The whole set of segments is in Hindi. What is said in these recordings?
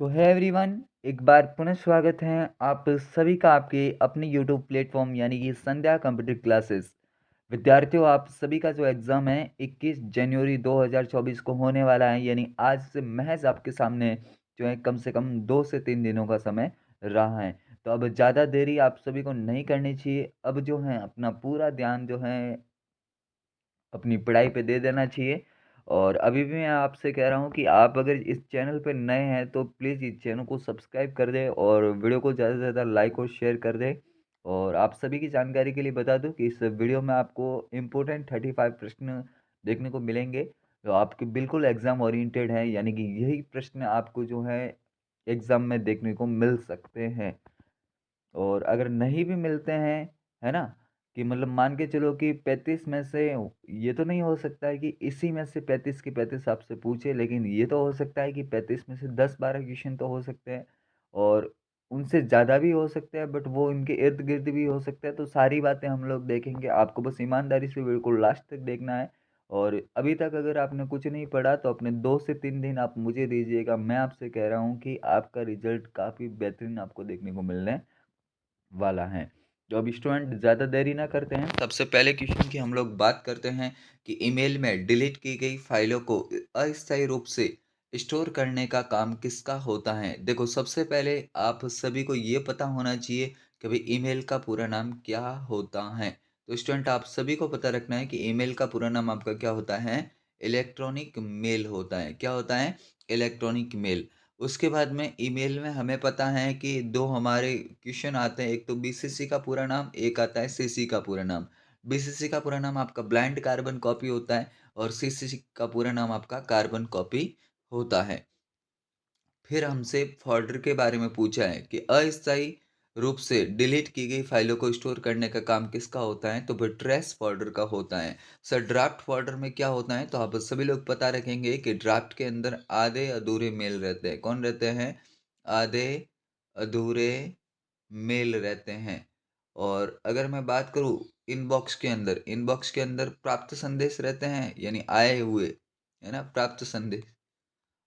तो है एवरीवन, एक बार पुनः स्वागत है आप सभी का आपके अपने यूट्यूब प्लेटफॉर्म यानी कि संध्या कंप्यूटर क्लासेस। विद्यार्थियों, आप सभी का जो एग्ज़ाम है 21 जनवरी 2024 को होने वाला है, यानी आज से महज आपके सामने जो है कम से कम 2 से 3 दिनों का समय रहा है। तो अब ज़्यादा देरी आप सभी को नहीं करनी चाहिए। अब जो है अपना पूरा ध्यान जो है अपनी पढ़ाई पे दे देना चाहिए। और अभी भी मैं आपसे कह रहा हूँ कि आप अगर इस चैनल पे नए हैं तो प्लीज़ इस चैनल को सब्सक्राइब कर दें और वीडियो को ज़्यादा से ज़्यादा लाइक और शेयर कर दें। और आप सभी की जानकारी के लिए बता दूं कि इस वीडियो में आपको इम्पोर्टेंट 35 प्रश्न देखने को मिलेंगे जो आपके बिल्कुल एग्ज़ाम ओरिएंटेड हैं, यानी कि यही प्रश्न आपको जो है एग्ज़ाम में देखने को मिल सकते हैं। और अगर नहीं भी मिलते हैं, है ना? कि मतलब मान के चलो कि 35 में से ये तो नहीं हो सकता है कि इसी में से 35 के 35 आपसे पूछे, लेकिन ये तो हो सकता है कि 35 में से 10-12 क्वेश्चन तो हो सकते हैं और उनसे ज़्यादा भी हो सकते हैं, बट वो इनके इर्द-गिर्द भी हो सकते हैं। तो सारी बातें हम लोग देखेंगे। आपको बस ईमानदारी से बिल्कुल लास्ट तक देखना है। और अभी तक अगर आपने कुछ नहीं पढ़ा तो अपने 2 से 3 दिन आप मुझे दीजिएगा। मैं आपसे कह रहा हूँ कि आपका रिज़ल्ट काफ़ी बेहतरीन आपको देखने को मिलने वाला है। तो अब स्टूडेंट ज़्यादा देरी ना करते हैं, सबसे पहले क्वेश्चन की हम लोग बात करते हैं कि ईमेल में डिलीट की गई फाइलों को अस्थायी रूप से स्टोर करने का काम किसका होता है। देखो, सबसे पहले आप सभी को ये पता होना चाहिए कि भाई ईमेल का पूरा नाम क्या होता है। तो स्टूडेंट, आप सभी को पता रखना है कि ईमेल का पूरा नाम आपका क्या होता है। इलेक्ट्रॉनिक मेल होता है। क्या होता है? Electronic mail. उसके बाद में ईमेल में हमें पता है कि 2 हमारे क्वेश्चन आते हैं, एक तो बीसीसी का पूरा नाम, एक आता है सीसी का पूरा नाम। बीसीसी का पूरा नाम आपका ब्लाइंड कार्बन कॉपी होता है और सीसी का पूरा नाम आपका कार्बन कॉपी होता है। फिर हमसे फ़ोल्डर के बारे में पूछा है कि अस्थायी रूप से डिलीट की गई फाइलों को स्टोर करने का काम किसका होता है, तो वो ट्रैश फ़ोल्डर का होता है। सर, ड्राफ्ट फ़ोल्डर में क्या होता है, तो आप सभी लोग पता रखेंगे कि ड्राफ्ट के अंदर आधे अधूरे मेल रहते हैं। कौन रहते हैं? आधे अधूरे मेल रहते हैं। और अगर मैं बात करूँ इनबॉक्स के अंदर प्राप्त संदेश रहते हैं, यानी आए हुए, है ना? प्राप्त संदेश।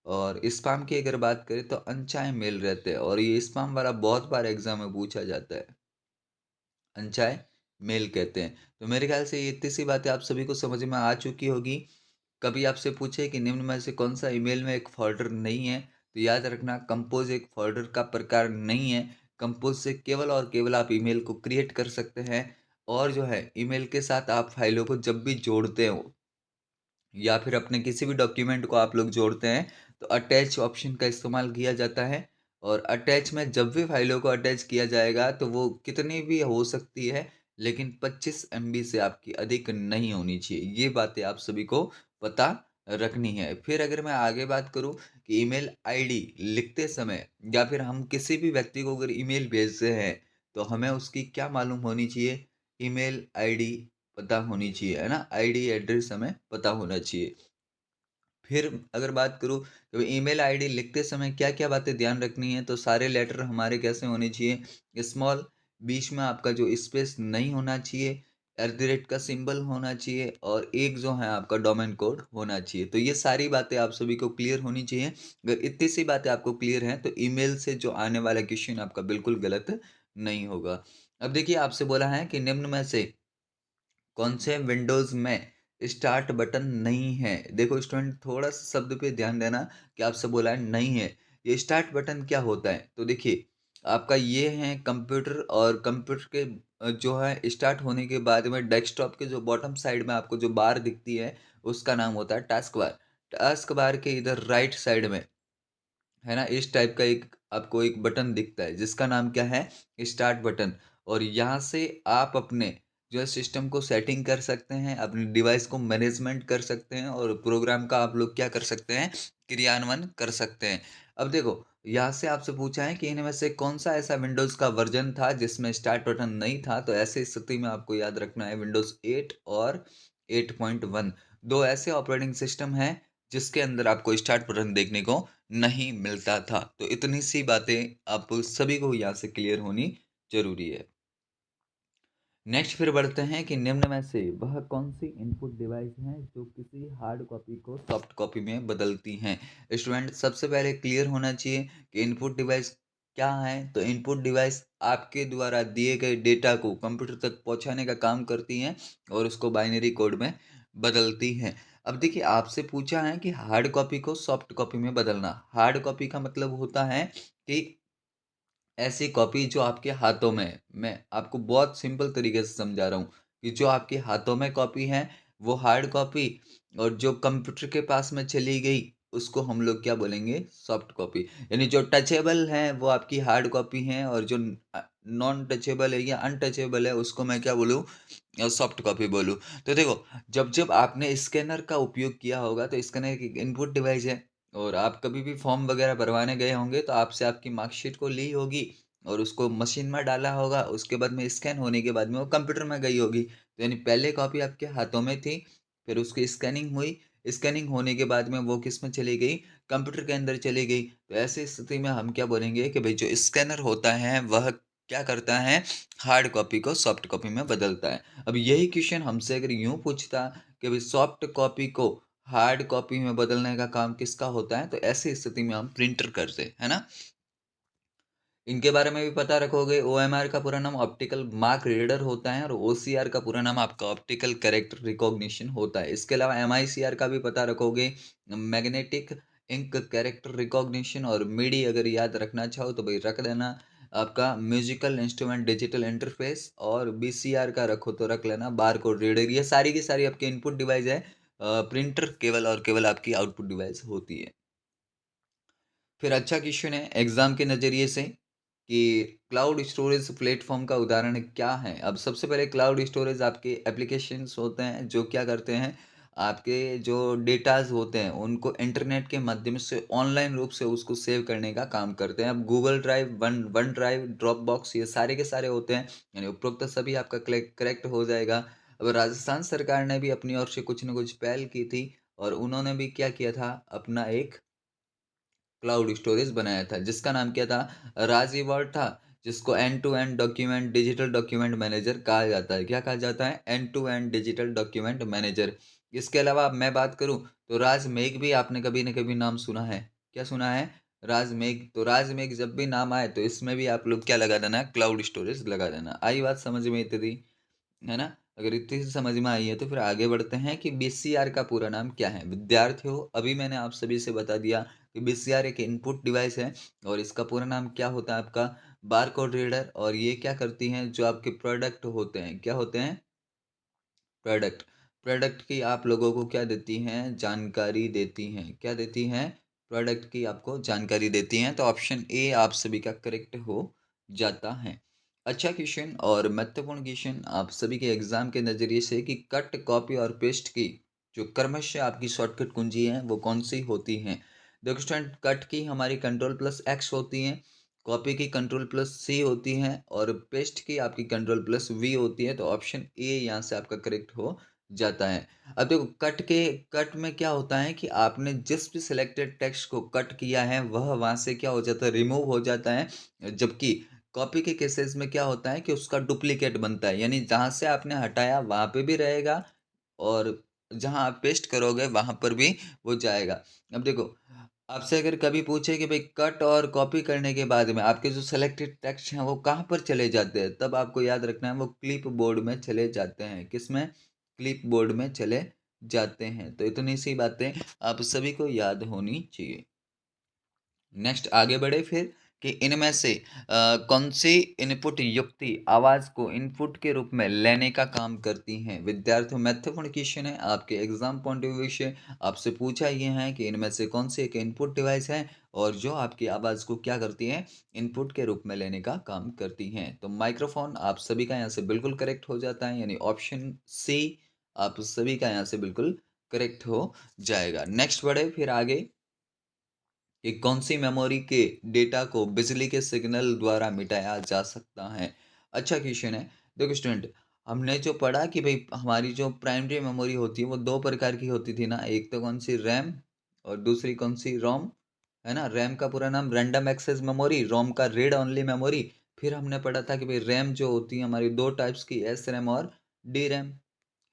और स्पैम की अगर बात करें तो अनचाहे मेल रहते हैं और ये स्पैम वाला बहुत बार एग्जाम में पूछा जाता है। अनचाहे मेल कहते हैं। तो मेरे ख्याल से ये इतनी सी बातें आप सभी को समझ में आ चुकी होगी। कभी आपसे पूछे कि निम्न में से कौन सा ईमेल में एक फ़ोल्डर नहीं है, तो याद रखना कंपोज़ एक फ़ोल्डर का प्रकार नहीं है। कंपोज़ से केवल और केवल आप ईमेल को क्रिएट कर सकते हैं और जो है ईमेल के साथ आप फाइलों को जब भी जोड़ते हो या फिर अपने किसी भी डॉक्यूमेंट को आप लोग जोड़ते हैं तो अटैच ऑप्शन का इस्तेमाल किया जाता है। और अटैच में जब भी फाइलों को अटैच किया जाएगा तो वो कितनी भी हो सकती है, लेकिन 25 एमबी से आपकी अधिक नहीं होनी चाहिए। ये बातें आप सभी को पता रखनी है। फिर अगर मैं आगे बात करूं कि ईमेल आईडी लिखते समय या फिर हम किसी भी व्यक्ति को अगर ईमेल भेजते हैं तो हमें उसकी क्या मालूम होनी चाहिए। ईमेल आईडी पता होनी चाहिए, है ना? आईडी एड्रेस हमें पता होना चाहिए। फिर अगर बात करूँ तो ईमेल आईडी लिखते समय क्या-क्या बातें ध्यान रखनी है, तो सारे लेटर हमारे कैसे होने चाहिए, स्मॉल, बीच में आपका जो स्पेस नहीं होना चाहिए, एट द रेट का सिंबल होना चाहिए और एक जो है आपका डोमेन कोड होना चाहिए। तो ये सारी बातें आप सभी को क्लियर होनी चाहिए। अगर इतनी सी बातें आपको क्लियर हैं तो ईमेल से जो आने वाला क्वेश्चन आपका बिल्कुल गलत नहीं होगा। अब देखिए, आपसे बोला है कि निम्न में से कौन से विंडोज़ में स्टार्ट बटन नहीं है? देखो स्टूडेंट, थोड़ा-सा शब्द पे ध्यान देना कि आपसे बोला है नहीं है। ये स्टार्ट बटन क्या होता है? तो देखिए, आपका ये है कंप्यूटर और कंप्यूटर के जो है स्टार्ट होने के बाद में डेस्कटॉप के जो बॉटम साइड में आपको जो बार दिखती है, उसका नाम होता है टास्क बार। टास्क बार के इधर राइट साइड में, है ना, इस टाइप का एक आपको एक बटन दिखता है जिसका नाम क्या है? Start button. और यहाँ से आप अपने जो है सिस्टम को सेटिंग कर सकते हैं, अपने डिवाइस को मैनेजमेंट कर सकते हैं और प्रोग्राम का आप लोग क्या कर सकते हैं? क्रियान्वयन कर सकते हैं। अब देखो, यहाँ से आपसे पूछा है कि इनमें से कौन-सा ऐसा विंडोज़ का वर्ज़न था जिसमें स्टार्ट बटन नहीं था? तो ऐसी स्थिति में आपको याद रखना है विंडोज़ 8 और 8.1, 2 ऐसे ऑपरेटिंग सिस्टम हैं जिसके अंदर आपको स्टार्ट बटन देखने को नहीं मिलता था। तो इतनी सी बातें आप सभी को यहाँ से क्लियर होनी ज़रूरी है। नेक्स्ट फिर बढ़ते हैं कि निम्न में से वह कौन सी इनपुट डिवाइस हैं जो किसी हार्ड कॉपी को सॉफ्ट कॉपी में बदलती हैं। स्टूडेंट सबसे पहले क्लियर होना चाहिए कि इनपुट डिवाइस क्या है। तो इनपुट डिवाइस आपके द्वारा दिए गए डेटा को कंप्यूटर तक पहुंचाने का काम करती हैं और उसको बाइनरी कोड में बदलती हैं। अब देखिए आपसे पूछा है कि हार्ड कॉपी को सॉफ्ट कॉपी में बदलना। हार्ड कॉपी का मतलब होता है कि ऐसी कॉपी जो आपके हाथों में है। मैं आपको बहुत सिंपल तरीके से समझा रहा हूँ कि जो आपके हाथों में कॉपी है वो हार्ड कॉपी, और जो कंप्यूटर के पास में चली गई उसको हम लोग क्या बोलेंगे, सॉफ्ट कॉपी। यानी जो टचेबल है वो आपकी हार्ड कॉपी है, और जो नॉन टचेबल है या अनटचेबल है उसको मैं क्या बोलूँ, सॉफ्ट कॉपी बोलूँ। तो देखो, जब जब आपने स्कैनर का उपयोग किया होगा, तो स्कैनर एक इनपुट डिवाइस है, और आप कभी भी फॉर्म वगैरह भरवाने गए होंगे तो आपसे आपकी मार्कशीट को ली होगी और उसको मशीन में डाला होगा, उसके बाद में स्कैन होने के बाद में वो कंप्यूटर में गई होगी। तो यानी पहले कॉपी आपके हाथों में थी, फिर उसकी स्कैनिंग हुई, स्कैनिंग होने के बाद में वो किस में चली गई, कंप्यूटर के अंदर चली गई। तो ऐसी स्थिति में हम क्या बोलेंगे कि भाई जो स्कैनर होता है वह क्या करता है, हार्ड कॉपी को सॉफ्ट कॉपी में बदलता है। अब यही क्वेश्चन हमसे अगर यूं पूछता कि भाई सॉफ्ट कॉपी को हार्ड कॉपी में बदलने का काम किसका होता है, तो ऐसी स्थिति में हम प्रिंटर करते है ना। इनके बारे में भी पता रखोगे। ओएमआर का पूरा नाम ऑप्टिकल मार्क रीडर होता है, और ओसीआर का पूरा नाम आपका ऑप्टिकल कैरेक्टर रिकॉग्निशन होता है। इसके अलावा एमआईसीआर का भी पता रखोगे, मैग्नेटिक इंक कैरेक्टर रिकॉग्निशन। और मीडी अगर याद रखना चाहो तो भाई रख देना आपका म्यूजिकल इंस्ट्रूमेंट डिजिटल इंटरफेस। और बीसीआर का रखो तो रख लेना बार कोड रीडर। ये सारी की सारी आपकी इनपुट डिवाइस है। प्रिंटर केवल और केवल आपकी आउटपुट डिवाइस होती है। फिर अच्छा क्वेश्चन है एग्जाम के नज़रिए से कि क्लाउड स्टोरेज प्लेटफॉर्म का उदाहरण क्या है। अब सबसे पहले क्लाउड स्टोरेज आपके एप्लीकेशंस होते हैं जो क्या करते हैं, आपके जो डेटाज होते हैं उनको इंटरनेट के माध्यम से ऑनलाइन रूप से उसको सेव करने का काम करते हैं। अब Google drive, one drive, drop box, ये सारे के सारे होते हैं। यानी उपरोक्त सभी आपका करेक्ट हो जाएगा। अब राजस्थान सरकार ने भी अपनी ओर से कुछ न कुछ पहल की थी, और उन्होंने भी क्या किया था, अपना एक क्लाउड स्टोरेज बनाया था जिसका नाम क्या था, राज रिवॉल्ट था, जिसको end to end document digital document manager कहा जाता है। क्या कहा जाता है, end to end digital document manager. इसके अलावा अब मैं बात करूं तो राज मेघ भी आपने कभी न कभी नाम सुना है। क्या सुना है, राज मेघ। तो राज मेघ जब भी नाम आए तो इसमें भी आप लोग क्या लगा देना, क्लाउड स्टोरेज लगा देना। आई बात समझ में इतनी, है ना। अगर इतनी सी समझ में आई है तो फिर आगे बढ़ते हैं कि बीसीआर का पूरा नाम क्या है। विद्यार्थियों अभी मैंने आप सभी से बता दिया कि बीसीआर एक इनपुट डिवाइस है, और इसका पूरा नाम क्या होता है आपका, बार कोड रीडर। और ये क्या करती हैं, जो आपके प्रोडक्ट होते हैं, क्या होते हैं, प्रोडक्ट। प्रोडक्ट की आप लोगों को क्या देती हैं, जानकारी देती हैं। क्या देती हैं, प्रोडक्ट की आपको जानकारी देती हैं। तो ऑप्शन ए आप सभी का करेक्ट हो जाता है। अच्छा क्वेश्चन और महत्वपूर्ण क्वेश्चन आप सभी के एग्जाम के नज़रिए से कि कट कॉपी और पेस्ट की जो क्रमशः आपकी शॉर्टकट कुंजी है वो कौन सी होती हैं। देखो स्टूडेंट, कट की हमारी कंट्रोल प्लस एक्स होती है, कॉपी की कंट्रोल प्लस सी होती है, और पेस्ट की आपकी कंट्रोल प्लस वी होती है। तो ऑप्शन ए यहाँ से आपका करेक्ट हो जाता है। अब देखो कट में क्या होता है कि आपने जिस भी सिलेक्टेड टेक्स्ट को कट किया है वह वहाँ से क्या हो जाता है, रिमूव हो जाता है। जबकि कॉपी के केसेस में क्या होता है कि उसका डुप्लीकेट बनता है, यानी जहाँ से आपने हटाया वहाँ पे भी रहेगा, और जहाँ आप पेस्ट करोगे वहाँ पर भी वो जाएगा। अब देखो, आपसे अगर कभी पूछे कि भाई कट और कॉपी करने के बाद में आपके जो सिलेक्टेड टेक्स्ट हैं वो कहाँ पर चले जाते हैं, तब आपको याद रखना है वो क्लिप बोर्ड में चले जाते हैं। किस में, क्लिप बोर्ड में चले जाते हैं। तो इतनी सी बातें आप सभी को याद होनी चाहिए। नेक्स्ट आगे बढ़े फिर कि इनमें से कौन सी इनपुट युक्ति आवाज़ को इनपुट के रूप में लेने का काम करती हैं। विद्यार्थियों महत्वपूर्ण क्वेश्चन है आपके एग्जाम पॉइंट ऑफ व्यू से, आपसे पूछा ये है कि इनमें से कौन सी एक इनपुट डिवाइस है और जो आपकी आवाज़ को क्या करती है, इनपुट के रूप में लेने का काम करती हैं। तो माइक्रोफोन आप सभी का यहाँ से बिल्कुल करेक्ट हो जाता है, यानी ऑप्शन सी आप सभी का यहाँ से बिल्कुल करेक्ट हो जाएगा। नेक्स्ट बढ़े फिर आगे कि कौन सी मेमोरी के डेटा को बिजली के सिग्नल द्वारा मिटाया जा सकता है। अच्छा क्वेश्चन है। देखो स्टूडेंट, हमने जो पढ़ा कि भाई हमारी जो प्राइमरी मेमोरी होती है वो दो प्रकार की होती थी ना, एक तो कौन सी, रैम, और दूसरी कौन सी, रोम, है ना। रैम का पूरा नाम रैंडम एक्सेस मेमोरी, रोम का रीड ओनली मेमोरी। फिर हमने पढ़ा था कि भाई रैम जो होती है हमारी 2 टाइप्स की, एस रैम और डी रैम,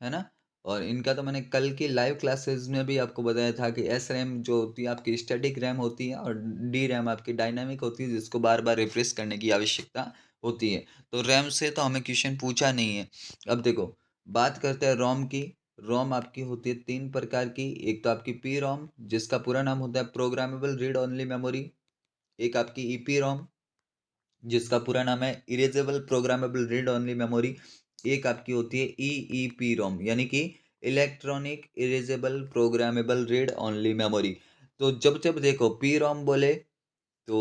है ना? और इनका तो मैंने कल की लाइव क्लासेस में भी आपको बताया था कि एस रैम जो होती है आपकी स्टैटिक रैम होती है, और डी रैम आपकी डायनामिक होती है, जिसको बार-बार रिफ्रेश करने की आवश्यकता होती है। तो रैम से तो हमें क्वेश्चन पूछा नहीं है। अब देखो, बात करते हैं रोम की। रोम आपकी होती है 3 प्रकार की। एक तो आपकी पी-रोम, जिसका पूरा नाम होता है प्रोग्रामेबल रीड ओनली मेमोरी। एक आपकी ईपीरोम, जिसका पूरा नाम है erasable programmable read only memory. एक आपकी होती है ईईपी रोम, यानी कि electronic erasable programmable read only memory. तो जब जब देखो पी रोम बोले तो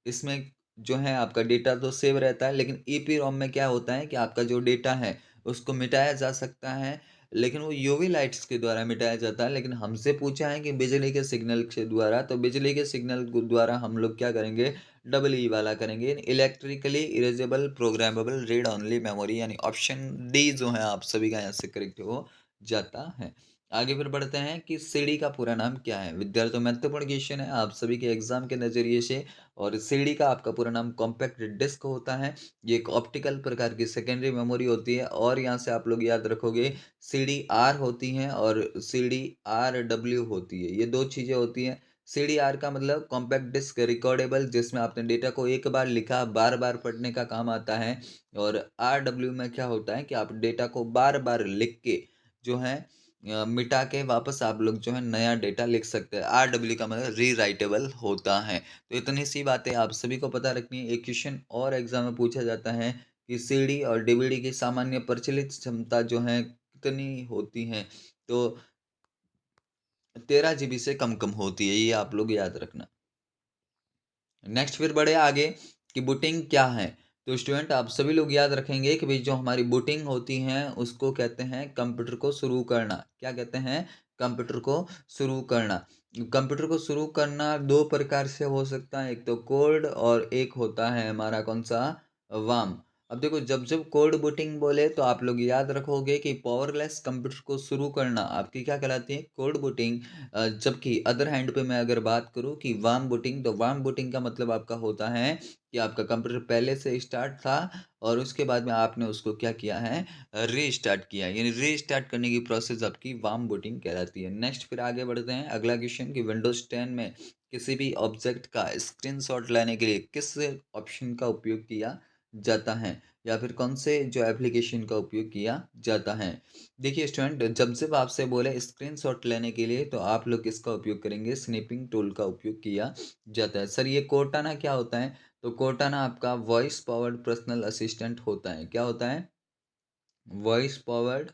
इसमें जो है आपका डेटा तो सेव रहता है, लेकिन ईपी रोम में क्या होता है कि आपका जो डेटा है उसको मिटाया जा सकता है, लेकिन वो यूवी लाइट्स के द्वारा मिटाया जाता है। लेकिन हमसे पूछा है कि बिजली के सिग्नल के द्वारा, तो बिजली के सिग्नल द्वारा हम लोग क्या करेंगे, डबल ई वाला करेंगे, electrically erasable programmable read only memory, यानी ऑप्शन डी जो है आप सभी का यहाँ से करेक्ट हो जाता है। आगे फिर बढ़ते हैं कि सीडी का पूरा नाम क्या है। विद्यार्थियों, महत्वपूर्ण क्वेश्चन है आप सभी के एग्जाम के नजरिए से। और सीडी का आपका पूरा नाम कॉम्पैक्ट डिस्क होता है। ये एक ऑप्टिकल प्रकार की सेकेंडरी मेमोरी होती है, और यहाँ से आप लोग याद रखोगे सीडी आर होती हैं और सीडी आर डब्ल्यू होती है। ये दो चीजें होती हैं। सीडी आर का मतलब कॉम्पैक्ट डिस्क रिकॉर्डेबल, जिसमें आपने डेटा को एक बार लिखा बार बार पढ़ने का काम आता है। और आर डब्ल्यू में क्या होता है कि आप डेटा को बार बार लिख के जो है मिटा के वापस आप लोग जो है नया डेटा लिख सकते हैं। आर डब्ल्यू का मतलब री राइटेबल होता है। तो इतनी सी बातें आप सभी को पता रखनी है। एक क्वेश्चन और एग्जाम में पूछा जाता है कि सीडी और डीवीडी की सामान्य प्रचलित क्षमता जो है कितनी होती है। तो 13 जीबी से कम कम होती है, ये आप लोग याद रखना। नेक्स्ट फिर बढ़े आगे कि बूटिंग क्या है। तो स्टूडेंट आप सभी लोग याद रखेंगे कि भाई जो हमारी बूटिंग होती है उसको कहते हैं कंप्यूटर को शुरू करना। क्या कहते हैं? कंप्यूटर को शुरू करना। कंप्यूटर को शुरू करना दो प्रकार से हो सकता है, एक तो कोल्ड और एक होता है हमारा कौन सा, वार्म। अब देखो, जब जब कोल्ड बूटिंग बोले तो आप लोग याद रखोगे कि पावरलेस कंप्यूटर को शुरू करना आपकी क्या कहलाती है, कोल्ड बूटिंग। जबकि अदर हैंड पे मैं अगर बात करूं कि वार्म बूटिंग, तो वार्म बूटिंग का मतलब आपका होता है कि आपका कंप्यूटर पहले से स्टार्ट था और उसके बाद में आपने उसको क्या किया है, रीस्टार्ट किया, यानी रीस्टार्ट करने की प्रोसेस आपकी वार्म बूटिंग कहलाती है। नेक्स्ट फिर आगे बढ़ते हैं, अगला क्वेश्चन कि विंडोज 10 में किसी भी ऑब्जेक्ट का स्क्रीनशॉट लेने के लिए किस ऑप्शन का उपयोग किया जाता है, या फिर कौन से जो एप्लीकेशन का उपयोग किया जाता है। देखिए स्टूडेंट, जब जब आपसे बोले स्क्रीनशॉट लेने के लिए तो आप लोग किसका उपयोग करेंगे, स्नैपिंग टूल का उपयोग किया जाता है। सर ये कोर्टाना क्या होता है? तो कोर्टाना आपका वॉइस पावर्ड पर्सनल असिस्टेंट होता है। क्या होता है? वॉइस पावर्ड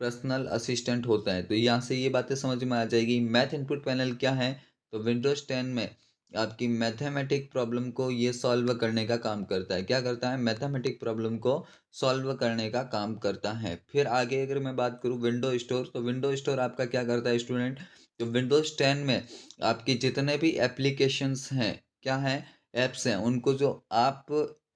पर्सनल असिस्टेंट होता है। तो यहाँ से ये बातें समझ में आ जाएगी। मैथ इनपुट पैनल क्या है? तो विंडोज 10 में आपकी मैथमेटिक प्रॉब्लम को ये सॉल्व करने का काम करता है। क्या करता है? मैथमेटिक प्रॉब्लम को सॉल्व करने का काम करता है। फिर आगे अगर मैं बात करूँ विंडो स्टोर, तो विंडो स्टोर आपका क्या करता है स्टूडेंट? तो विंडोज 10 में आपकी जितने भी एप्लीकेशंस हैं, क्या हैं, ऐप्स हैं, उनको जो आप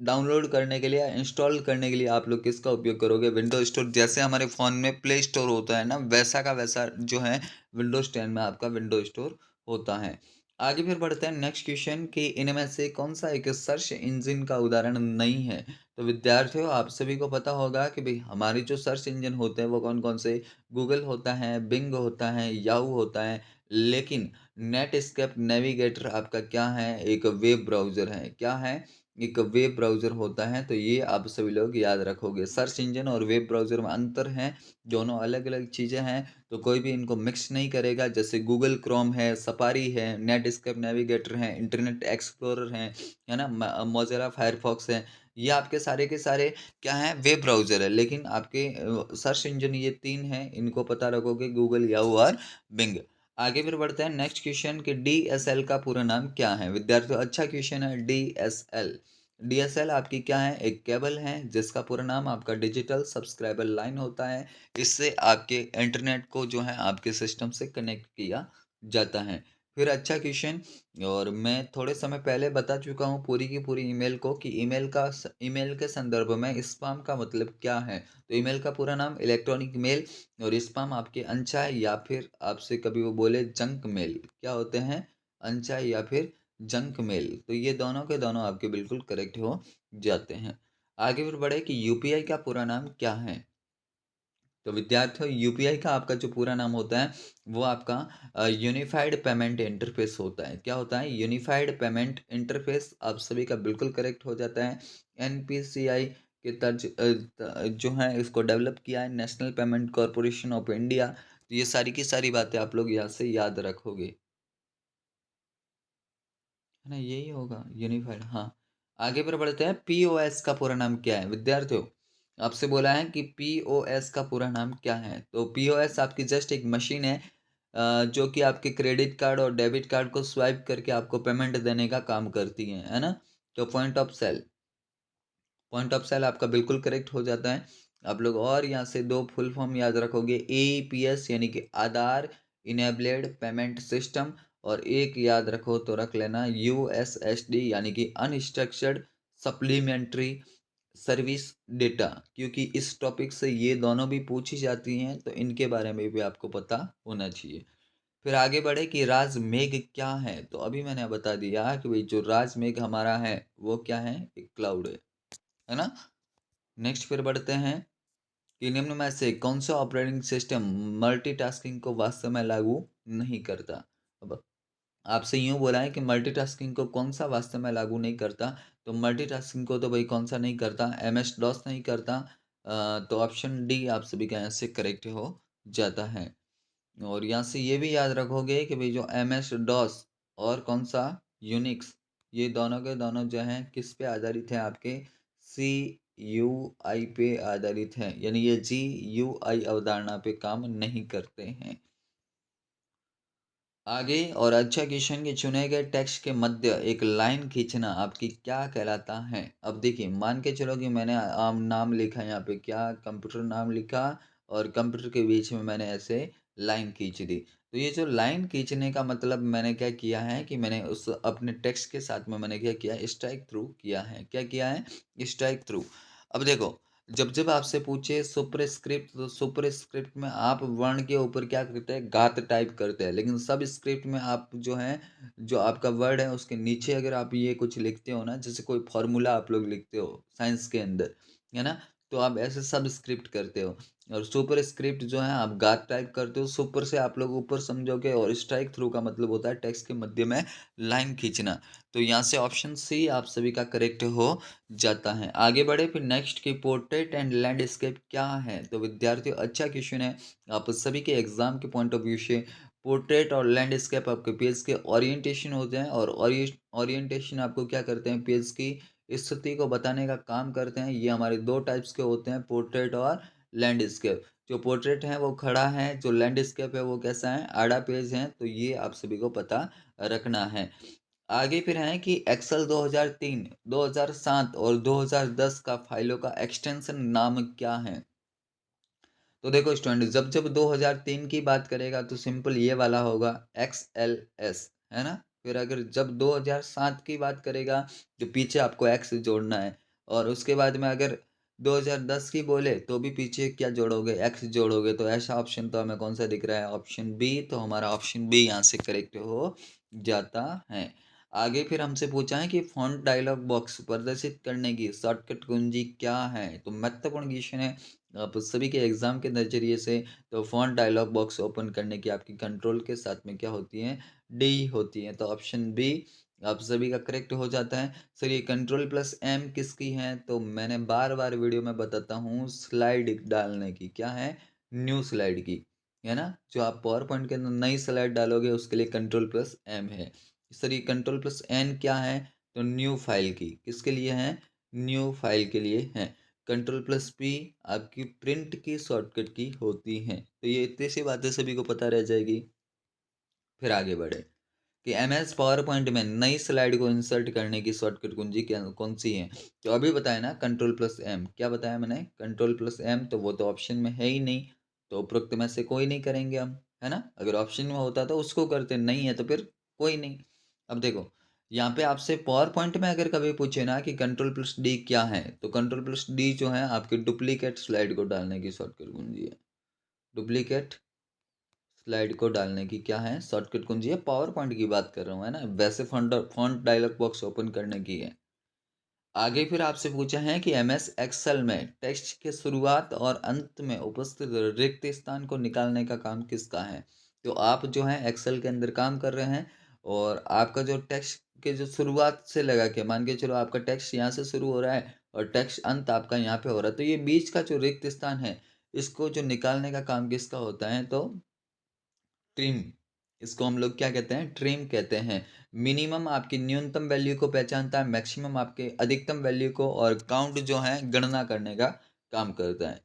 डाउनलोड करने के लिए या इंस्टॉल करने के लिए आप लोग किसका उपयोग करोगे, विंडोज स्टोर। जैसे हमारे फ़ोन में प्ले स्टोर होता है ना, वैसा का वैसा जो है विंडोज 10 में आपका विंडोज स्टोर होता है। आगे फिर बढ़ते हैं नेक्स्ट क्वेश्चन कि इनमें से कौन सा एक सर्च इंजन का उदाहरण नहीं है। तो विद्यार्थियों आप सभी को पता होगा कि भाई हमारे जो सर्च इंजन होते हैं वो कौन कौन से, गूगल होता है, बिंग होता है, याहू होता है। लेकिन नेटस्केप नेविगेटर आपका क्या है, एक वेब ब्राउज़र है। क्या है? एक वेब ब्राउज़र होता है। तो ये आप सभी लोग याद रखोगे। सर्च इंजन और वेब ब्राउज़र में अंतर है, दोनों अलग अलग चीज़ें हैं, तो कोई भी इनको मिक्स नहीं करेगा। जैसे गूगल क्रोम है, सफारी है, नेटस्केप नेविगेटर है, इंटरनेट एक्सप्लोरर है ना, मोज़िला फायरफॉक्स है, ये आपके सारे के सारे क्या हैं, वेब ब्राउज़र है। लेकिन आपके सर्च इंजन ये तीन हैं, इनको पता रखोगे, गूगल, याहू और बिंग। आगे फिर बढ़ते हैं नेक्स्ट क्वेश्चन कि डीएसएल का पूरा नाम क्या है। विद्यार्थियों अच्छा क्वेश्चन है। डीएसएल, डीएसएल आपकी क्या है, एक केबल है जिसका पूरा नाम आपका डिजिटल सब्सक्राइबर लाइन होता है। इससे आपके इंटरनेट को जो है आपके सिस्टम से कनेक्ट किया जाता है। फिर अच्छा क्वेश्चन, और मैं थोड़े समय पहले बता चुका हूँ पूरी की पूरी ईमेल को कि ईमेल के संदर्भ में स्पैम का मतलब क्या है। तो ईमेल का पूरा नाम इलेक्ट्रॉनिक मेल, और स्पैम आपके अनचाहे या फिर आपसे कभी वो बोले जंक मेल, क्या होते हैं, अनचाहे या फिर जंक मेल। तो ये दोनों के दोनों आपके बिल्कुल करेक्ट हो जाते हैं। आगे फिर बढ़े कि यूपीआई का पूरा नाम क्या है? तो विद्यार्थियों, यूपीआई का आपका जो पूरा नाम होता है वो आपका यूनिफाइड पेमेंट इंटरफेस होता है। क्या होता है? Unified payment interface. आप सभी का बिल्कुल करेक्ट हो जाता है। एनपीसीआई के जो है इसको डेवलप किया है national payment corporation of India. तो ये सारी की सारी बातें आप लोग यहाँ से याद रखोगे, है ना? यही होगा यूनिफाइड। हाँ, आगे पर बढ़ते हैं। पीओएस का पूरा नाम क्या है विद्यार्थियों? आपसे बोला है कि पीओएस का पूरा नाम क्या है। तो पीओएस आपकी जस्ट एक मशीन है जो कि आपके क्रेडिट कार्ड और डेबिट कार्ड को स्वाइप करके आपको पेमेंट देने का काम करती है ना? तो पॉइंट ऑफ सेल आपका बिल्कुल करेक्ट हो जाता है। आप लोग और यहाँ से दो फुल फॉर्म याद रखोगे, एईपीएस यानी कि आधार इनेबल्ड पेमेंट सिस्टम, और एक याद रखो तो रख लेना यूएसएसडी यानी कि अनस्ट्रक्चर्ड सप्लीमेंट्री सर्विस डेटा, क्योंकि इस टॉपिक से ये दोनों भी पूछी जाती हैं तो इनके बारे में भी आपको पता होना चाहिए। फिर आगे बढ़े कि राजमेघ क्या है। तो अभी मैंने बता दिया कि भाई जो राजमेघ हमारा है वो क्या है? एक क्लाउड है ना? नेक्स्ट फिर बढ़ते हैं कि निम्न में से कौन सा ऑपरेटिंग सिस्टम मल्टीटास्किंग को वास्तव में लागू नहीं करता। अब आपसे यूं बोला है कि मल्टीटास्किंग को कौन सा वास्तव में लागू नहीं करता, तो मल्टीटास्किंग को तो भाई कौन सा नहीं करता? एमएस डॉस नहीं करता। तो ऑप्शन डी आप सभी का यहाँ से करेक्ट हो जाता है। और यहाँ से ये भी याद रखोगे कि भाई जो एम एस डॉस और कौन सा यूनिक्स, ये दोनों के दोनों जो हैं किस पे आधारित हैं? आपके सी यू आई पे आधारित हैं, यानी ये जी यू आई अवधारणा पे काम नहीं करते हैं। आगे, और अच्छा क्वेश्चन के चुने गए टेक्स्ट के मध्य एक लाइन खींचना आपकी क्या कहलाता है? अब देखिए, मान के चलो कि मैंने आम नाम लिखा, यहाँ पे क्या कंप्यूटर नाम लिखा और कंप्यूटर के बीच में मैंने ऐसे लाइन खींच दी। तो ये जो लाइन खींचने का मतलब मैंने क्या किया है कि मैंने उस अपने टेक्स्ट के साथ में मैंने क्या किया? स्ट्राइक थ्रू किया है। क्या किया है? Strike through. अब देखो, जब जब आपसे पूछे सुपरस्क्रिप्ट, तो सुपरस्क्रिप्ट में आप वर्ण के ऊपर क्या करते हैं? घात टाइप करते हैं। लेकिन सब स्क्रिप्ट में आप जो है, जो आपका वर्ड है उसके नीचे अगर आप ये कुछ लिखते हो ना, जैसे कोई फॉर्मूला आप लोग लिखते हो साइंस के अंदर, है ना? तो आप ऐसे सब स्क्रिप्ट करते हो। और सुपर स्क्रिप्ट जो है आप घात टाइप करते हो, सुपर से आप लोग ऊपर समझोगे, और स्ट्राइक थ्रू का मतलब होता है टेक्स्ट के मध्य में लाइन खींचना। तो यहाँ से ऑप्शन सी आप सभी का करेक्ट हो जाता है। आगे बढ़े फिर नेक्स्ट की पोर्ट्रेट एंड लैंडस्केप क्या है। तो विद्यार्थियों, अच्छा क्वेश्चन है। आप सभी के एग्जाम के पॉइंट ऑफ व्यू से पोर्ट्रेट और लैंडस्केप आपके पेज के ओरिएंटेशन होते हैं, और ओरिएंटेशन आपको क्या करते हैं? पेज की स्थिति को बताने का काम करते हैं। ये हमारे दो टाइप्स के होते हैं, पोर्ट्रेट और लैंडस्केप। जो पोर्ट्रेट है वो खड़ा है, जो लैंडस्केप है वो कैसा है? आड़ा पेज है। तो ये आप सभी को पता रखना है। आगे फिर है कि एक्सेल 2003, 2007 और 2010 का फाइलों का एक्सटेंशन नाम क्या है? तो देखो स्टूडेंट, जब जब 2003 की बात करेगा तो सिंपल ये वाला होगा XLS, है ना? फिर अगर जब 2007 की बात करेगा तो पीछे आपको X जोड़ना है। और उसके बाद में अगर 2010 की बोले तो भी पीछे क्या जोड़ोगे? X जोड़ोगे। तो ऐसा ऑप्शन तो हमें कौन सा दिख रहा है? Option B. तो हमारा ऑप्शन बी यहाँ से करेक्ट हो जाता है। आगे फिर हमसे पूछा है कि फ़ॉन्ट डायलॉग बॉक्स प्रदर्शित करने की शॉर्टकट कुंजी क्या है? तो महत्वपूर्ण क्वेश्चन है आप सभी के एग्जाम के नज़रिए से। तो फ़ॉन्ट डायलॉग बॉक्स ओपन करने की आपकी कंट्रोल के साथ में क्या होती है? डी होती है। तो ऑप्शन बी आप सभी का करेक्ट हो जाता है। सर, ये कंट्रोल प्लस एम किसकी है? तो मैंने बार बार वीडियो में बताता हूँ, स्लाइड डालने की। क्या है? न्यू स्लाइड की, है ना? जो आप पावर पॉइंट के अंदर नई स्लाइड डालोगे उसके लिए कंट्रोल प्लस एम है। सर, ये कंट्रोल प्लस एन क्या है? तो न्यू फाइल की। किसके लिए है? न्यू फाइल के लिए है। कंट्रोल प्लस पी आपकी प्रिंट की शॉर्टकट की होती है। तो ये इतनी सी बातें सभी को पता रह जाएगी। फिर आगे बढ़े कि एम एस पावर पॉइंट में नई स्लाइड को इंसर्ट करने की शॉर्टकट कुंजी क्या कौन सी है? तो अभी बताया ना, कंट्रोल प्लस एम। क्या बताया मैंने? Control plus M. तो वो तो ऑप्शन में है ही नहीं, तो उपरोक्त में से कोई नहीं करेंगे हम, है ना? अगर ऑप्शन में होता तो उसको करते, नहीं है तो फिर कोई नहीं। अब देखो, यहाँ पे आपसे पावर पॉइंट में अगर कभी पूछे ना कि कंट्रोल प्लस डी क्या है, तो कंट्रोल प्लस डी जो है आपकी डुप्लीकेट स्लाइड को डालने की शॉर्टकट कुंजी है। डुप्लीकेट स्लाइड को डालने की क्या है शॉर्टकट कुंजी है, पावर पॉइंट की बात कर रहा हूँ, है ना, वैसे फॉन्ट डायलॉग बॉक्स ओपन करने की है। आगे फिर आपसे पूछा है कि एमएस एक्सेल में टेक्स्ट के शुरुआत और अंत में उपस्थित रिक्त स्थान को निकालने का काम किसका है। तो आप जो है एक्सेल के अंदर काम कर रहे हैं और आपका जो टेक्स्ट के जो शुरुआत से लगा के मान के चलो आपका टेक्स्ट यहाँ से शुरू हो रहा है और टेक्स्ट अंत आपका यहाँ पे हो रहा है, तो ये बीच का जो रिक्त स्थान है इसको जो निकालने का काम किसका होता है, तो ट्रिम, इसको हम लोग क्या कहते हैं, ट्रिम कहते हैं। मिनिमम आपकी न्यूनतम वैल्यू को पहचानता है, मैक्सिमम आपके अधिकतम वैल्यू को, और काउंट जो है गणना करने का काम करता है।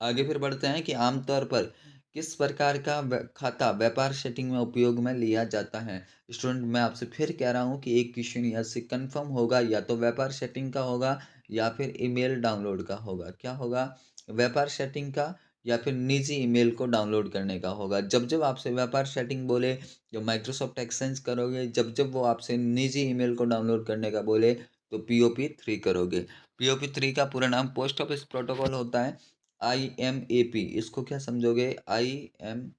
आगे फिर बढ़ते हैं कि आमतौर पर किस प्रकार का खाता व्यापार सेटिंग में उपयोग में लिया जाता है। स्टूडेंट मैं आपसे फिर कह रहा हूँ कि एक क्वेश्चन यहाँ से कंफर्म होगा, या तो व्यापार सेटिंग का होगा या फिर ईमेल डाउनलोड का होगा। क्या होगा, व्यापार सेटिंग का या फिर निजी ईमेल को डाउनलोड करने का होगा। जब जब आपसे व्यापार सेटिंग बोले जो माइक्रोसॉफ्ट एक्सचेंज करोगे, जब जब वो आपसे निजी ईमेल को डाउनलोड करने का बोले तो POP3 करोगे। POP3 का पूरा नाम पोस्ट ऑफिस प्रोटोकॉल होता है, IMAP। इसको क्या समझोगे, IMAP।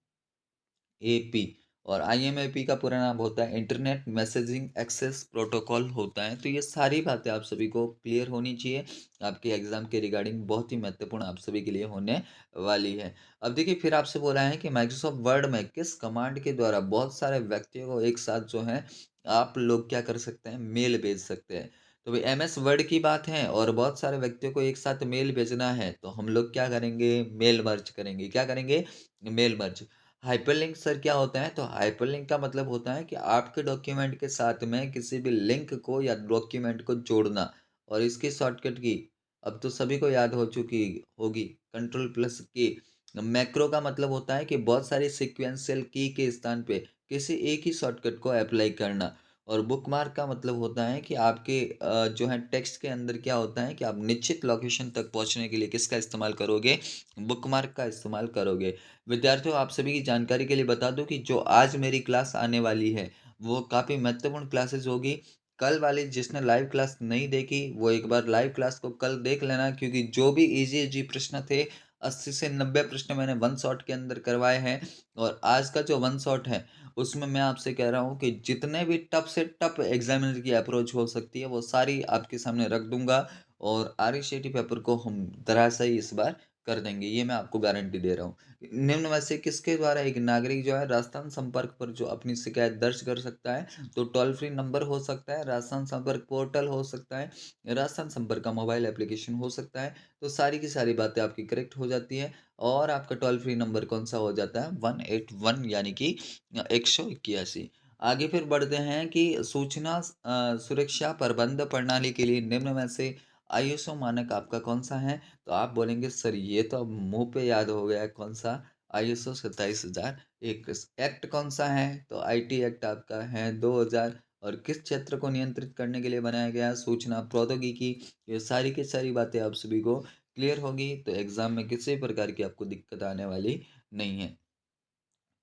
और IMAP का पूरा नाम होता है इंटरनेट मैसेजिंग एक्सेस प्रोटोकॉल होता है। तो ये सारी बातें आप सभी को क्लियर होनी चाहिए, आपके एग्जाम के रिगार्डिंग बहुत ही महत्वपूर्ण आप सभी के लिए होने वाली है। अब देखिए फिर आपसे बोला है कि माइक्रोसॉफ्ट वर्ड में किस कमांड के द्वारा बहुत सारे व्यक्तियों को एक साथ जो है आप लोग क्या कर सकते हैं, मेल भेज सकते हैं। तो भाई MS वर्ड की बात है और बहुत सारे व्यक्तियों को एक साथ मेल भेजना है, तो हम लोग क्या करेंगे, मेल मर्ज करेंगे। क्या करेंगे, मेल मर्ज। हाइपरलिंक सर क्या होता है, तो हाइपरलिंक का मतलब होता है कि आपके डॉक्यूमेंट के साथ में किसी भी लिंक को या डॉक्यूमेंट को जोड़ना। और इसकी शॉर्टकट की अब तो सभी को याद हो चुकी होगी, Ctrl+K। मैक्रो का मतलब होता है कि बहुत सारी सिक्वेंशियल की के स्थान पे किसी एक ही शॉर्टकट को अप्लाई करना। और बुकमार्क का मतलब होता है कि आपके जो है टेक्स्ट के अंदर क्या होता है कि आप निश्चित लोकेशन तक पहुंचने के लिए किसका इस्तेमाल करोगे, बुकमार्क का इस्तेमाल करोगे। विद्यार्थियों आप सभी की जानकारी के लिए बता दूं कि जो आज मेरी क्लास आने वाली है वो काफ़ी महत्वपूर्ण क्लासेस होगी। कल वाली जिसने लाइव क्लास नहीं देखी वो एक बार लाइव क्लास को कल देख लेना, क्योंकि जो भी इजी इजी प्रश्न थे 80 से 90 प्रश्न मैंने वन शॉट के अंदर करवाए हैं। और आज का जो वन शॉट है उसमें मैं आपसे कह रहा हूँ कि जितने भी टफ से टफ एग्जामिनर की अप्रोच हो सकती है वो सारी आपके सामने रख दूंगा। और RECT पेपर को हम धराशायी इस बार कर देंगे, ये मैं आपको गारंटी दे रहा हूँ। निम्न में से किसके द्वारा एक नागरिक जो है राजस्थान संपर्क पर जो अपनी शिकायत दर्ज कर सकता है, तो टोल फ्री नंबर हो सकता है, राजस्थान संपर्क पोर्टल हो सकता है, राजस्थान संपर्क का मोबाइल एप्लीकेशन हो सकता है। तो सारी की सारी बातें आपकी करेक्ट हो जाती है। और आपका टोल फ्री नंबर कौन सा हो जाता है, 181 यानी कि 181। आगे फिर बढ़ते हैं कि सूचना सुरक्षा प्रबंध प्रणाली के लिए निम्न में से ISO मानक आपका कौन सा है। तो आप बोलेंगे सर ये तो अब मुंह पे याद हो गया है, कौन सा, ISO 27001। एक्ट कौन सा है, तो IT एक्ट आपका है 2000। और किस क्षेत्र को नियंत्रित करने के लिए बनाया गया, सूचना प्रौद्योगिकी। ये सारी की सारी बातें आप सभी को क्लियर होगी, तो एग्जाम में किसी प्रकार की आपको दिक्कत आने वाली नहीं है।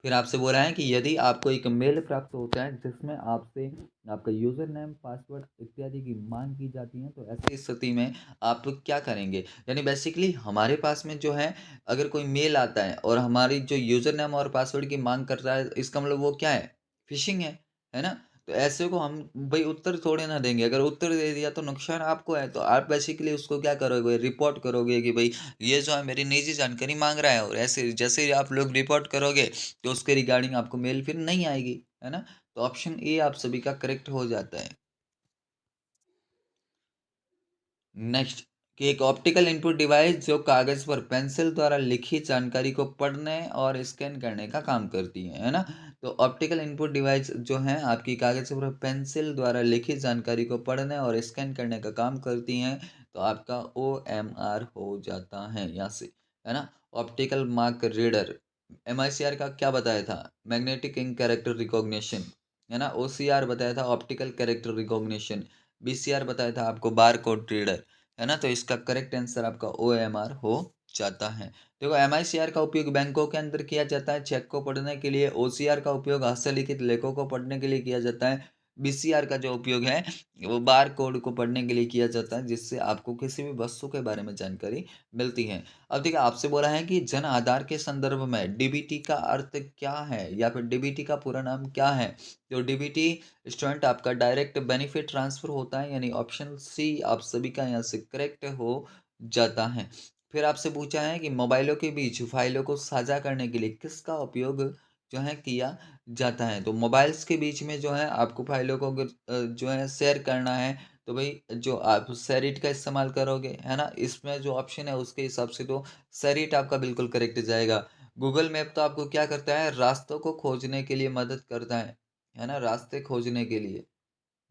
फिर आपसे बोल रहा है कि यदि आपको एक मेल प्राप्त होता है जिसमें आपसे आपका यूज़र नेम पासवर्ड इत्यादि की मांग की जाती है, तो ऐसी स्थिति में आप क्या करेंगे। यानी बेसिकली हमारे पास में जो है अगर कोई मेल आता है और हमारी जो यूज़र नेम और पासवर्ड की मांग कर रहा है, इसका मतलब वो क्या है, फिशिंग है ना। तो ऐसे को हम भाई उत्तर थोड़े ना देंगे, अगर उत्तर दे दिया तो नुकसान आपको है। तो आप बेसिकली उसको क्या करोगे, रिपोर्ट करोगे कि भाई ये जो है मेरी निजी जानकारी मांग रहा है। और ऐसे जैसे ही आप लोग रिपोर्ट करोगे तो उसके रिगार्डिंग आपको मेल फिर नहीं आएगी, है ना। तो ऑप्शन ए आप सभी का करेक्ट हो जाता है। नेक्स्ट, कि एक ऑप्टिकल इनपुट डिवाइस जो कागज पर पेंसिल द्वारा लिखी जानकारी को पढ़ने और स्कैन करने का काम करती है ना। तो ऑप्टिकल इनपुट डिवाइस जो है आपकी कागज पर पेंसिल द्वारा लिखी जानकारी को पढ़ने और स्कैन करने का काम करती हैं, तो आपका OMR हो जाता है यहाँ से, है ना। ऑप्टिकल मार्क रीडर, MICR का क्या बताया था, मैग्नेटिक इंक कैरेक्टर रिकॉग्निशन, है ना। OCR बताया था ऑप्टिकल कैरेक्टर रिकॉग्निशन। BCR बताया था आपको बार कोड रीडर, है ना। तो इसका करेक्ट आंसर आपका OMR हो जाता है। देखो MICR का उपयोग बैंकों के अंदर किया जाता है चेक को पढ़ने के लिए, OCR का उपयोग हस्तलिखित लेखों को पढ़ने के लिए किया जाता है। वीसीआर का जो उपयोग है वो बार कोड को पढ़ने के लिए किया जाता है, जिससे आपको किसी भी वस्तु के बारे में जानकारी मिलती है। अब देखिए आपसे बोला है कि जन आधार के संदर्भ में डीबीटी का अर्थ क्या है या फिर डीबीटी का पूरा नाम क्या है? तो डीबीटी स्टूडेंट आपका डायरेक्ट बेनिफिट ट्रांसफर होता है, यानी ऑप्शन सी आप सभी का यहाँ से करेक्ट हो जाता है। फिर आपसे पूछा है कि मोबाइलों के बीच फाइलों को साझा करने के लिए किसका उपयोग जो है किया जाता है? तो मोबाइल्स के बीच में जो है आपको फाइलों को अगर जो है शेयर करना है, तो भाई जो आप शेरिट का इस्तेमाल करोगे, है ना? इसमें जो ऑप्शन है उसके हिसाब से तो शेरिट आपका बिल्कुल करेक्ट जाएगा। गूगल मैप तो आपको क्या करता है? रास्तों को खोजने के लिए मदद करता है ना? रास्ते खोजने के लिए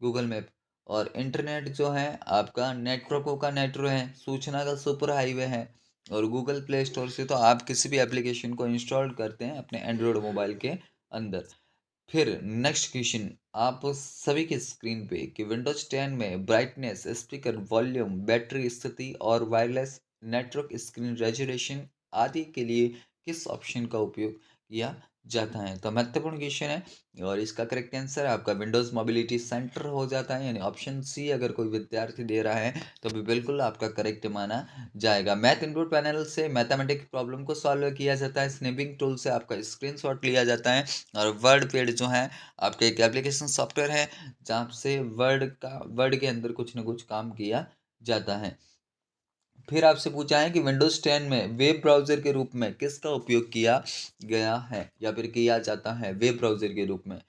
गूगल मैप। और इंटरनेट जो है आपका नेटवर्कों का नेटवर्क है, सूचना का सुपर हाईवे है। और गूगल प्ले स्टोर से तो आप किसी भी एप्लीकेशन को इंस्टॉल करते हैं अपने एंड्रॉयड मोबाइल के अंदर। फिर नेक्स्ट क्वेश्चन आप सभी की स्क्रीन पे कि विंडोज 10 में ब्राइटनेस, स्पीकर वॉल्यूम, बैटरी स्थिति और वायरलेस नेटवर्क स्क्रीन रेजोल्यूशन आदि के लिए किस ऑप्शन का उपयोग किया जाता है? तो महत्वपूर्ण क्वेश्चन है और इसका करेक्ट आंसर आपका विंडोज मोबिलिटी सेंटर हो जाता है, यानी ऑप्शन सी अगर कोई विद्यार्थी दे रहा है तो भी बिल्कुल आपका करेक्ट माना जाएगा। मैथ इनपुट पैनल से मैथमेटिक प्रॉब्लम को सॉल्व किया जाता है, स्नैपिंग टूल से आपका स्क्रीनशॉट लिया जाता है और वर्ड पेड जो है आपके एक एप्लीकेशन सॉफ्टवेयर है जहाँ से वर्ड के अंदर कुछ ना कुछ काम किया जाता है। फिर आपसे पूछा है कि विंडोज 10 में वेब ब्राउज़र के रूप में किसका उपयोग किया गया है या फिर किया जाता है वेब ब्राउज़र के रूप में?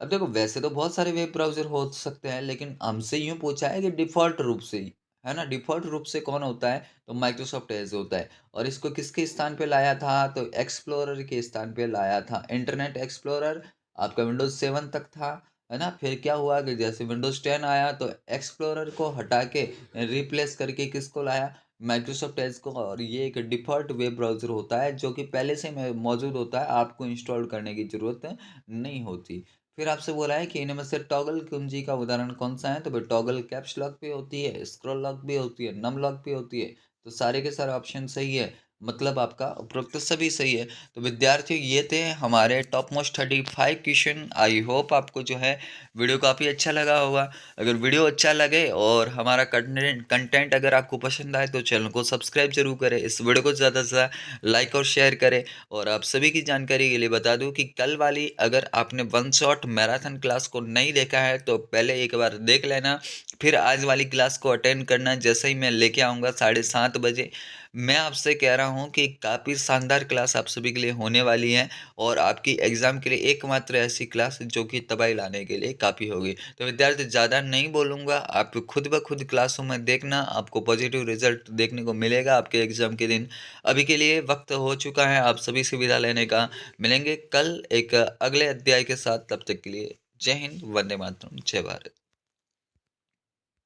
अब देखो वैसे तो बहुत सारे वेब ब्राउज़र हो सकते हैं, लेकिन हमसे यूँ पूछा है कि डिफ़ॉल्ट रूप से ही, है ना? डिफ़ॉल्ट रूप से कौन होता है? तो माइक्रोसॉफ्ट एज होता है। और इसको किसके स्थान पे लाया था? तो एक्सप्लोरर के स्थान पे लाया था। इंटरनेट एक्सप्लोरर आपका विंडोज़ 7 तक था, है ना? फिर क्या हुआ कि जैसे विंडोज़ 10 आया तो एक्सप्लोरर को हटा के रिप्लेस करके किसको लाया? माइक्रोसॉफ्ट एज को। और ये एक डिफ़ॉल्ट वेब ब्राउज़र होता है जो कि पहले से मौजूद होता है, आपको इंस्टॉल करने की ज़रूरत नहीं होती। फिर आपसे बोला है कि इनमें से टॉगल कुंजी का उदाहरण कौन-सा है? तो भाई टॉगल कैप्स लॉक भी होती है, स्क्रॉल लॉक भी होती है, नम लॉक भी होती है। तो सारे के सारे ऑप्शन सही है, मतलब आपका उपरोक्त सभी सही है। तो विद्यार्थियों ये थे हमारे top most 35 question. I hope आपको जो है वीडियो काफ़ी अच्छा लगा होगा। अगर वीडियो अच्छा लगे और हमारा कंटेंट अगर आपको पसंद आए तो चैनल को सब्सक्राइब जरूर करें, इस वीडियो को ज़्यादा से ज़्यादा लाइक और शेयर करें। और आप सभी की जानकारी के लिए बता दूं कि कल वाली अगर आपने वन शॉट मैराथन क्लास को नहीं देखा है तो पहले एक बार देख लेना, फिर आज वाली क्लास को अटेंड करना। जैसे ही मैं लेके आऊँगा 7:30 बजे, मैं आपसे कह रहा हूँ कि काफ़ी शानदार क्लास आप सभी के लिए होने वाली है और आपकी एग्ज़ाम के लिए एकमात्र ऐसी क्लास जो कि तबाही लाने के लिए काफ़ी होगी। तो विद्यार्थी ज़्यादा नहीं बोलूँगा, आप खुद ब खुद क्लासों में देखना, आपको पॉजिटिव रिजल्ट देखने को मिलेगा आपके एग्ज़ाम के दिन। अभी के लिए वक्त हो चुका है आप सभी से विदा लेने का। मिलेंगे कल एक अगले अध्याय के साथ, तब तक के लिए जय हिंद, वंदे मातरम, जय भारत।